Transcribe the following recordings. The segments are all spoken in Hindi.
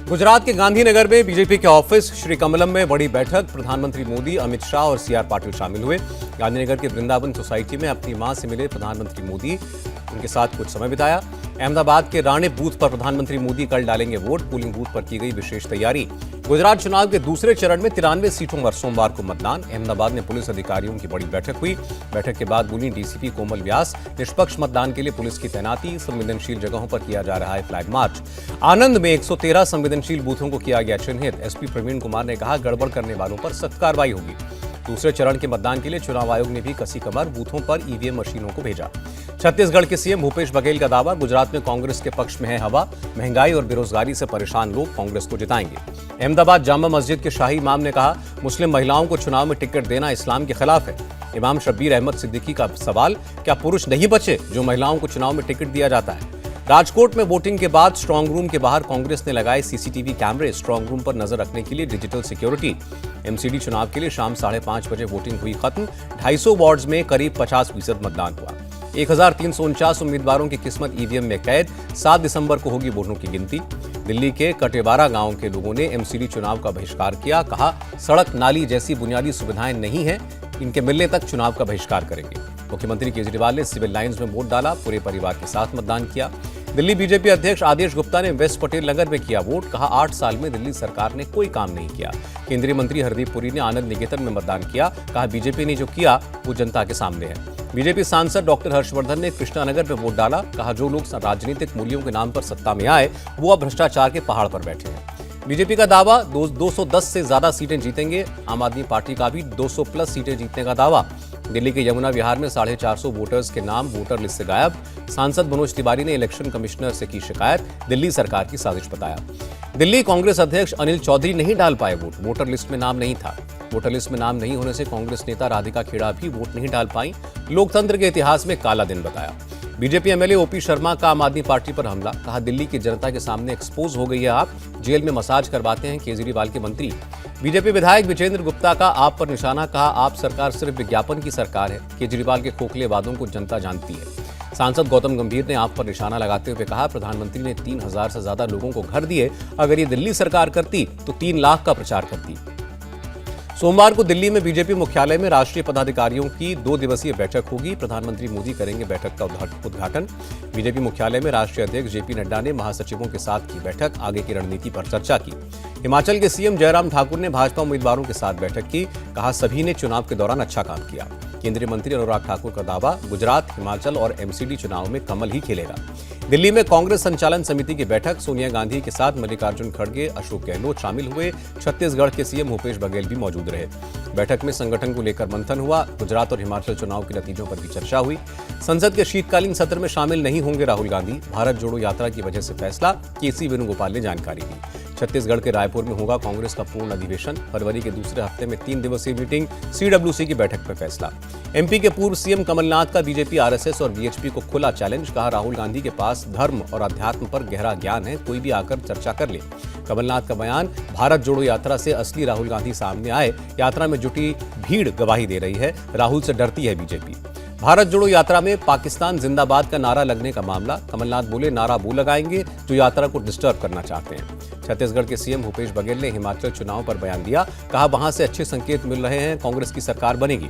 गुजरात के गांधीनगर में बीजेपी के ऑफिस श्री कमलम में बड़ी बैठक। प्रधानमंत्री मोदी, अमित शाह और सीआर पाटिल शामिल हुए। गांधीनगर के वृंदावन सोसाइटी में अपनी मां से मिले प्रधानमंत्री मोदी, उनके साथ कुछ समय बिताया। अहमदाबाद के राणे बूथ पर प्रधानमंत्री मोदी कल डालेंगे वोट। पोलिंग बूथ पर की गई विशेष तैयारी। गुजरात चुनाव के दूसरे चरण में 93 सीटों पर सोमवार को मतदान। अहमदाबाद में पुलिस अधिकारियों की बड़ी बैठक हुई। बैठक के बाद बोली डीसीपी कोमल व्यास, निष्पक्ष मतदान के लिए पुलिस की तैनाती। संवेदनशील जगहों पर किया जा रहा है फ्लैग मार्च। आनंद में 113 संवेदनशील बूथों को किया गया चिन्हित। एसपी प्रवीण कुमार ने कहा, गड़बड़ करने वालों पर सख्त कार्रवाई होगी। दूसरे चरण के मतदान के लिए चुनाव आयोग ने भी कसी कमर, बूथों पर ईवीएम मशीनों को भेजा। छत्तीसगढ़ के सीएम भूपेश बघेल का दावा, गुजरात में कांग्रेस के पक्ष में है हवा। महंगाई और बेरोजगारी से परेशान लोग कांग्रेस को जिताएंगे। अहमदाबाद जामा मस्जिद के शाही इमाम ने कहा, मुस्लिम महिलाओं को चुनाव में टिकट देना इस्लाम के खिलाफ है। इमाम शब्बीर अहमद सिद्दीकी का सवाल, क्या पुरुष नहीं बचे जो महिलाओं को चुनाव में टिकट दिया जाता है। राजकोट में वोटिंग के बाद स्ट्रांग रूम के बाहर कांग्रेस ने लगाए सीसीटीवी कैमरे। स्ट्रांग रूम पर नजर रखने के लिए डिजिटल सिक्योरिटी। एमसीडी चुनाव के लिए शाम 5:30 बजे वोटिंग हुई खत्म। 250 वार्ड्स में करीब 50% मतदान हुआ। 1349 उम्मीदवारों की किस्मत ईवीएम में कैद। 7 दिसंबर को होगी वोटों की गिनती। दिल्ली के कटेवारा गांव के लोगों ने एमसीडी चुनाव का बहिष्कार किया। कहा, सड़क नाली जैसी बुनियादी सुविधाएं नहीं है, इनके मिलने तक चुनाव का बहिष्कार करेंगे। मुख्यमंत्री केजरीवाल ने सिविल लाइंस में वोट डाला। पूरे परिवार के साथ मतदान किया। दिल्ली बीजेपी अध्यक्ष आदेश गुप्ता ने वेस्ट पटेल नगर में किया वोट। कहा, 8 साल में दिल्ली सरकार ने कोई काम नहीं किया। केंद्रीय मंत्री हरदीप पुरी ने आनंद निकेतन में मतदान किया। कहा, बीजेपी ने जो किया वो जनता के सामने है। बीजेपी सांसद डॉक्टर हर्षवर्धन ने कृष्णानगर में वोट डाला। कहा, जो लोग राजनीतिक मूल्यों के नाम पर सत्ता में आए वो अब भ्रष्टाचार के पहाड़ पर बैठे हैं। बीजेपी का दावा, 210 से ज्यादा सीटें जीतेंगे। आम आदमी पार्टी का भी 200 प्लस सीटें जीतने का दावा। दिल्ली के यमुना विहार में 450 वोटर्स के नाम वोटर लिस्ट से गायब। सांसद मनोज तिवारी ने इलेक्शन कमिश्नर से की शिकायत। दिल्ली सरकार की साजिश बताया। दिल्ली कांग्रेस अध्यक्ष अनिल चौधरी नहीं डाल पाए वोट। वोटर लिस्ट में नाम नहीं था। वोटर लिस्ट में नाम नहीं होने से कांग्रेस नेता राधिका खेड़ा भी वोट नहीं डाल पाई। लोकतंत्र के इतिहास में काला दिन बताया। बीजेपी एमएलए ओपी शर्मा का आम आदमी पार्टी पर हमला। कहा, दिल्ली की जनता के सामने एक्सपोज हो गई है आप। जेल में मसाज करवाते हैं केजरीवाल के मंत्री। बीजेपी विधायक विजेंद्र गुप्ता का आप पर निशाना। कहा, आप सरकार सिर्फ विज्ञापन की सरकार है। केजरीवाल के खोखले वादों को जनता जानती है। सांसद गौतम गंभीर ने आप पर निशाना लगाते हुए कहा, प्रधानमंत्री ने 3000 से ज्यादा लोगों को घर दिए। अगर ये दिल्ली सरकार करती तो 3 लाख का प्रचार करती। सोमवार को दिल्ली में बीजेपी मुख्यालय में राष्ट्रीय पदाधिकारियों की 2 दिवसीय बैठक होगी। प्रधानमंत्री मोदी करेंगे बैठक का उद्घाटन। बीजेपी मुख्यालय में राष्ट्रीय अध्यक्ष जेपी नड्डा ने महासचिवों के साथ की बैठक। आगे की रणनीति पर चर्चा की। हिमाचल के सीएम जयराम ठाकुर ने भाजपा उम्मीदवारों के साथ बैठक की। कहा, सभी ने चुनाव के दौरान अच्छा काम किया। केंद्रीय मंत्री अनुराग ठाकुर का दावा, गुजरात, हिमाचल और एमसीडी चुनाव में कमल ही खेलेगा। दिल्ली में कांग्रेस संचालन समिति की बैठक। सोनिया गांधी के साथ मल्लिकार्जुन खड़गे, अशोक गहलोत शामिल हुए। छत्तीसगढ़ के सीएम भूपेश बघेल भी मौजूद रहे। बैठक में संगठन को लेकर मंथन हुआ। गुजरात और हिमाचल चुनाव के नतीजों पर भी चर्चा हुई। संसद के शीतकालीन सत्र में शामिल नहीं होंगे राहुल गांधी। भारत जोड़ो यात्रा की वजह से फैसला, केसी वेणुगोपाल ने जानकारी दी। छत्तीसगढ़ के रायपुर में होगा कांग्रेस का पूर्ण अधिवेशन। फरवरी के दूसरे हफ्ते में 3 दिवसीय मीटिंग। सीडब्ल्यूसी की बैठक में फैसला। एमपी के पूर्व सीएम कमलनाथ का बीजेपी, आरएसएस और बीएचपी को खुला चैलेंज। कहा, राहुल गांधी के पास धर्म और अध्यात्म पर गहरा ज्ञान है, कोई भी आकर चर्चा कर ले। कमलनाथ का बयान, भारत जोड़ो यात्रा से असली राहुल गांधी सामने आए। यात्रा में जुटी भीड़ गवाही दे रही है, राहुल से डरती है बीजेपी। भारत जोड़ो यात्रा में पाकिस्तान जिंदाबाद का नारा लगने का मामला। कमलनाथ बोले, नारा वो लगाएंगे जो यात्रा को डिस्टर्ब करना चाहते हैं। छत्तीसगढ़ के सीएम भूपेश बघेल ने हिमाचल चुनाव पर बयान दिया। कहा, वहां से अच्छे संकेत मिल रहे हैं, कांग्रेस की सरकार बनेगी।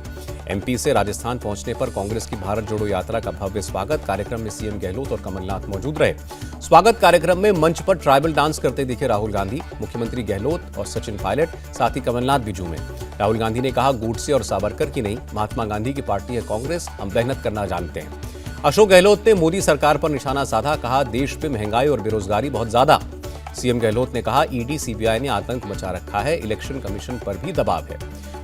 एमपी से राजस्थान पहुंचने पर कांग्रेस की भारत जोड़ो यात्रा का भव्य स्वागत। कार्यक्रम में सीएम गहलोत और कमलनाथ मौजूद रहे। स्वागत कार्यक्रम में मंच पर ट्राइबल डांस करते दिखे राहुल गांधी। मुख्यमंत्री गहलोत और सचिन पायलट, साथ ही कमलनाथ भी झूमे। राहुल गांधी ने कहा, गूडसे और सावरकर की नहीं, महात्मा गांधी की पार्टी है कांग्रेस, हम मेहनत करना जानते हैं। अशोक गहलोत ने मोदी सरकार पर निशाना साधा। कहा, देश में महंगाई और बेरोजगारी बहुत ज्यादा। सीएम गहलोत ने कहा, ईडी सीबीआई ने आतंक मचा रखा है, इलेक्शन कमीशन पर भी दबाव है।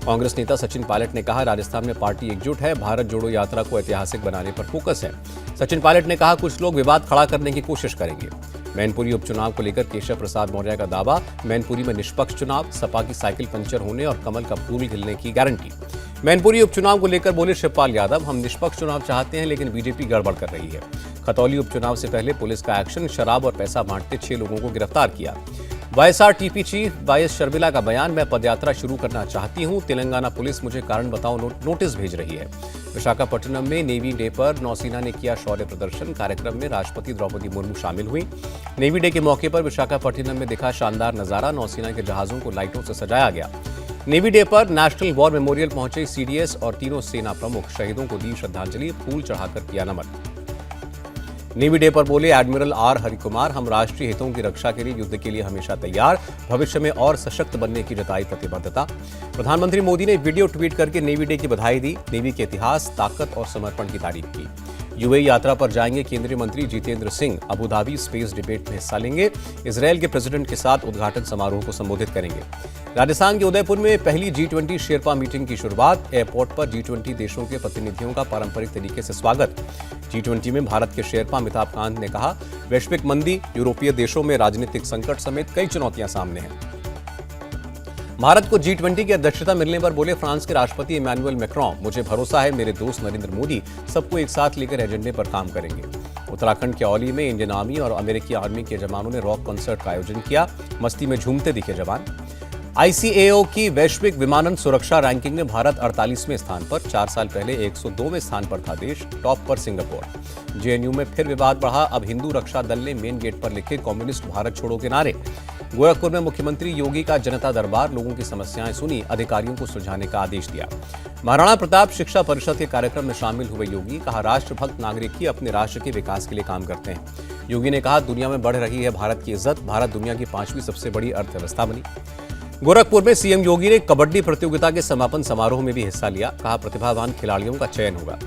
कांग्रेस नेता सचिन पायलट ने कहा, राजस्थान में पार्टी एकजुट है, भारत जोड़ो यात्रा को ऐतिहासिक बनाने पर फोकस है। सचिन पायलट ने कहा, कुछ लोग विवाद खड़ा करने की कोशिश करेंगे। मैनपुरी उपचुनाव को लेकर केशव प्रसाद मौर्य का दावा, मैनपुरी में निष्पक्ष चुनाव, सपा की साइकिल पंचर होने और कमल का फूल खिलने की गारंटी। मैनपुरी उपचुनाव को लेकर बोले शिवपाल यादव, हम निष्पक्ष चुनाव चाहते हैं लेकिन बीजेपी गड़बड़ कर रही है। खतौली उपचुनाव से पहले पुलिस का एक्शन, शराब और पैसा बांटते 6 लोगों को गिरफ्तार किया। वाईएसआरटीपी चीफ वाईएस शर्मिला का बयान, मैं पदयात्रा शुरू करना चाहती हूं, तेलंगाना पुलिस मुझे कारण बताओ नोटिस भेज रही है। विशाखापट्टनम में नेवी डे पर नौसेना ने किया शौर्य प्रदर्शन। कार्यक्रम में राष्ट्रपति द्रौपदी मुर्मू शामिल हुई। नेवी डे के मौके पर विशाखापट्टनम में दिखा शानदार नजारा। नौसेना के जहाजों को लाइटों से सजाया गया। नेवी डे पर नेशनल वॉर मेमोरियल पहुंचे सीडीएस और तीनों सेना प्रमुख। शहीदों को दी श्रद्धांजलि, फूल चढ़ाकर किया नमन। नेवी डे पर बोले एडमिरल आर हरिकुमार, हम राष्ट्रीय हितों की रक्षा के लिए युद्ध के लिए हमेशा तैयार, भविष्य में और सशक्त बनने की जताई प्रतिबद्धता। प्रधानमंत्री मोदी ने वीडियो ट्वीट करके नेवी डे की बधाई दी। नेवी के इतिहास, ताकत और समर्पण की तारीफ की। यूएई यात्रा पर जाएंगे केंद्रीय मंत्री Jitendra Singh. Abu Dhabi space debate में हिस्सा लेंगे। इजरायल के प्रेसिडेंट के साथ उद्घाटन समारोह को संबोधित करेंगे। राजस्थान के उदयपुर में पहली G20 शेरपा मीटिंग की शुरुआत। एयरपोर्ट पर G20 देशों के प्रतिनिधियों का पारंपरिक तरीके से स्वागत। G20 में भारत के शेरपा अमिताभ कांत ने कहा, वैश्विक मंदी, यूरोपीय देशों में राजनीतिक संकट समेत कई चुनौतियां सामने हैं। भारत को G20 की अध्यक्षता मिलने पर बोले फ्रांस के राष्ट्रपति इमैनुअल मैक्रों, मुझे भरोसा है मेरे दोस्त नरेंद्र मोदी सबको एक साथ लेकर एजेंडे पर काम करेंगे। उत्तराखंड के औली में इंडियन आर्मी और अमेरिकी आर्मी के जवानों ने रॉक कॉन्सर्ट का आयोजन किया। मस्ती में झूमते दिखे जवान। ICAO की वैश्विक विमानन सुरक्षा रैंकिंग में भारत 48वें स्थान पर। 4 साल पहले 102वें स्थान पर था देश। टॉप पर सिंगापुर। जेएनयू में फिर विवाद बढ़ा। अब हिंदू रक्षा दल ने मेन गेट पर लिखे कम्युनिस्ट भारत छोड़ो के नारे। गोरखपुर में मुख्यमंत्री योगी का जनता दरबार, लोगों की समस्याएं सुनी, अधिकारियों को सुलझाने का आदेश दिया। महाराणा प्रताप शिक्षा परिषद के कार्यक्रम में शामिल हुए योगी, कहा राष्ट्रभक्त नागरिक ही अपने राष्ट्र के विकास के लिए काम करते हैं। योगी ने कहा दुनिया में बढ़ रही है भारत की इज्जत, भारत दुनिया की 5वीं सबसे बड़ी अर्थव्यवस्था बनी। गोरखपुर में सीएम योगी ने कबड्डी प्रतियोगिता के समापन समारोह में भी हिस्सा लिया। कहा प्रतिभावान खिलाड़ियों का चयन होगा।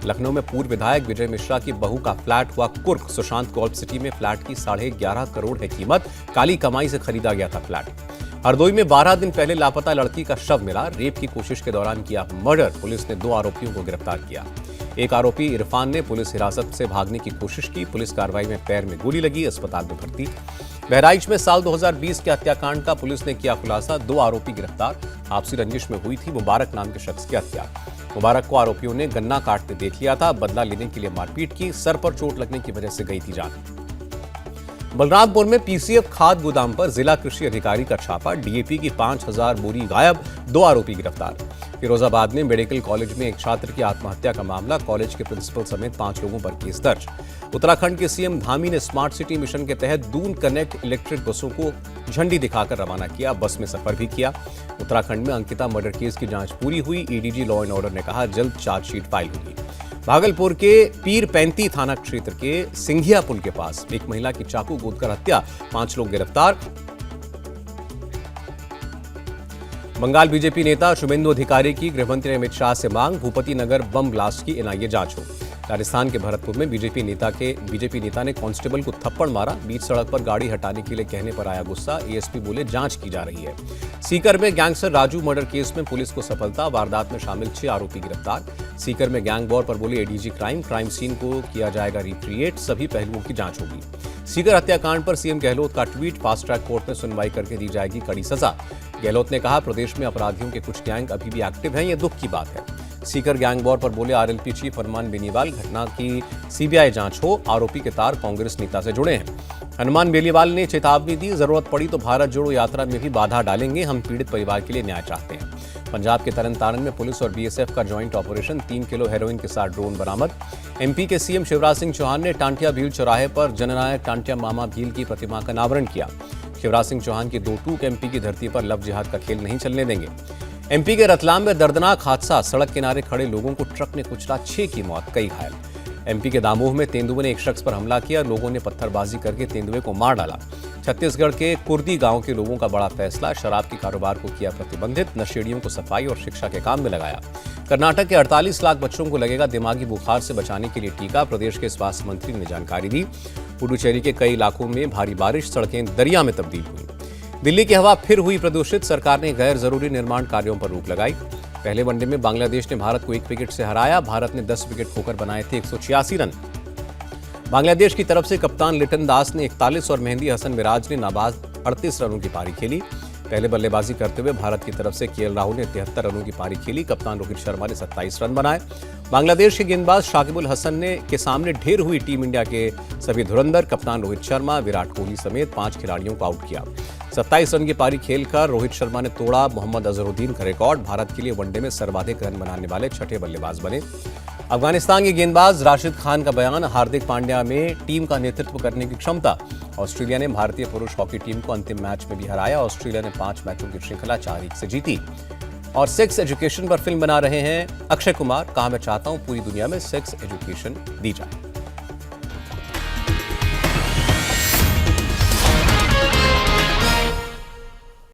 लखनऊ में पूर्व विधायक विजय मिश्रा की बहू का फ्लैट हुआ कुर्क। सुशांत गोल्फ सिटी में फ्लैट की 11.5 करोड़ है कीमत। काली कमाई से खरीदा गया था फ्लैट। हरदोई में 12 दिन पहले लापता लड़की का शव मिला। रेप की कोशिश के दौरान किया मर्डर। पुलिस ने 2 आरोपियों को गिरफ्तार किया। एक आरोपी इरफान ने पुलिस हिरासत से भागने की कोशिश की। पुलिस कार्रवाई में पैर में गोली लगी, अस्पताल में भर्ती। बहराइच में साल 2020 के हत्याकांड का पुलिस ने किया खुलासा। 2 आरोपी गिरफ्तार। आपसी रंजिश में हुई थी मुबारक नाम के शख्स की हत्या। मुबारक को आरोपियों ने गन्ना काटते देख लिया था। बदला लेने के लिए मारपीट की। सर पर चोट लगने की वजह से गई थी जान। बलरामपुर में पीसीएफ खाद गोदाम पर जिला कृषि अधिकारी का छापा। डीएपी की 5000 बोरी गायब, 2 आरोपी गिरफ्तार। फिरोजाबाद में मेडिकल कॉलेज में एक छात्र की आत्महत्या का मामला। कॉलेज के प्रिंसिपल समेत 5 लोगों पर केस दर्ज। उत्तराखंड के सीएम धामी ने स्मार्ट सिटी मिशन के तहत दून कनेक्ट इलेक्ट्रिक बसों को झंडी दिखाकर रवाना किया। बस में सफर भी किया। उत्तराखंड में अंकिता मर्डर केस की जांच पूरी हुई। एडीजी लॉ एंड ऑर्डर ने कहा जल्द चार्जशीट फाइल होगी। भागलपुर के पीरपैंती थाना क्षेत्र के सिंघिया पुल के पास एक महिला की चाकू गोदकर हत्या, 5 लोग गिरफ्तार। बंगाल बीजेपी नेता शुभेंदु अधिकारी की गृहमंत्री अमित शाह से मांग, भूपति नगर बम ब्लास्ट की एनआईए जांच हो। राजस्थान के भरतपुर में बीजेपी नेता ने कांस्टेबल को थप्पड़ मारा। बीच सड़क पर गाड़ी हटाने के लिए कहने पर आया गुस्सा। एएसपी बोले जांच की जा रही है। सीकर में गैंगस्टर राजू मर्डर केस में पुलिस को सफलता। वारदात में शामिल 6 आरोपी गिरफ्तार। सीकर में गैंग वॉर पर बोले एडीजी क्राइम सीन को किया जाएगा रिक्रिएट। सभी पहलुओं की जांच होगी। सीकर हत्याकांड पर सीएम गहलोत का ट्वीट, फास्ट ट्रैक कोर्ट में सुनवाई करके दी जाएगी कड़ी सजा। गहलोत ने कहा प्रदेश में अपराधियों के कुछ गैंग अभी भी एक्टिव हैं, ये दुख की बात है। सीकर गैंग वॉर पर बोले आरएलपी चीफ हनुमान बेनीवाल, घटना की सीबीआई जांच हो। आरोपी के तार कांग्रेस नेता से जुड़े हैं। हनुमान बेनीवाल ने चेतावनी दी, जरूरत पड़ी तो भारत जोड़ो यात्रा में भी बाधा डालेंगे। हम पीड़ित परिवार के लिए न्याय चाहते हैं। पंजाब के तरनतारन में पुलिस और बीएसएफ का ज्वाइंट ऑपरेशन, 3 किलो हेरोइन के साथ ड्रोन बरामद। एमपी के सीएम शिवराज सिंह चौहान ने टांटिया भील चौराहे पर जननायक टांटिया मामा भील की प्रतिमा का अनावरण किया। शिवराज सिंह चौहान की 2 टूक एमपी की धरती पर लव जिहाद का खेल नहीं चलने देंगे। एमपी के रतलाम में दर्दनाक हादसा, सड़क किनारे खड़े लोगों को ट्रक ने कुचला, 6 की मौत, कई घायल। एमपी के दामोह में तेंदुए ने एक शख्स पर हमला किया। लोगों ने पत्थरबाजी करके तेंदुए को मार डाला। छत्तीसगढ़ के कुर्दी गांव के लोगों का बड़ा फैसला, शराब के कारोबार को किया प्रतिबंधित। नशेड़ियों को सफाई और शिक्षा के काम में लगाया। कर्नाटक के 48 लाख बच्चों को लगेगा दिमागी बुखार से बचाने के लिए टीका। प्रदेश के स्वास्थ्य मंत्री ने जानकारी दी। पुडुचेरी के कई इलाकों में भारी बारिश, सड़कें दरिया में तब्दील हुई। दिल्ली की हवा फिर हुई प्रदूषित। सरकार ने गैर जरूरी निर्माण कार्यों पर रोक लगाई। पहले वनडे में बांग्लादेश ने भारत को 1 विकेट से हराया। भारत ने 10 विकेट खोकर बनाए थे 186 रन। बांग्लादेश की तरफ से कप्तान लिटन दास ने 41 और मेहंदी हसन मिराज ने नाबाद 38 रनों की पारी खेली। पहले बल्लेबाजी करते हुए भारत की तरफ से केएल राहुल ने 73 रनों की पारी खेली। कप्तान रोहित शर्मा ने 27 रन बनाए। बांग्लादेश के गेंदबाज शाकिबुल हसन के सामने ढेर हुई टीम इंडिया के सभी धुरंधर। कप्तान रोहित शर्मा, विराट कोहली समेत 5 खिलाड़ियों को आउट किया। 27 रन की पारी खेलकर रोहित शर्मा ने तोड़ा मोहम्मद अजहरुद्दीन का रिकॉर्ड। भारत के लिए वनडे में सर्वाधिक रन बनाने वाले छठे बल्लेबाज बने। अफगानिस्तान के गेंदबाज राशिद खान का बयान, हार्दिक पांड्या में टीम का नेतृत्व करने की क्षमता। ऑस्ट्रेलिया ने भारतीय पुरुष हॉकी टीम को अंतिम मैच में भी हराया। ऑस्ट्रेलिया ने 5 मैचों की श्रृंखला 4-1 से जीती। और सेक्स एजुकेशन पर फिल्म बना रहे हैं अक्षय कुमार। कहा, मैं चाहता हूं पूरी दुनिया में सेक्स एजुकेशन दी जाए।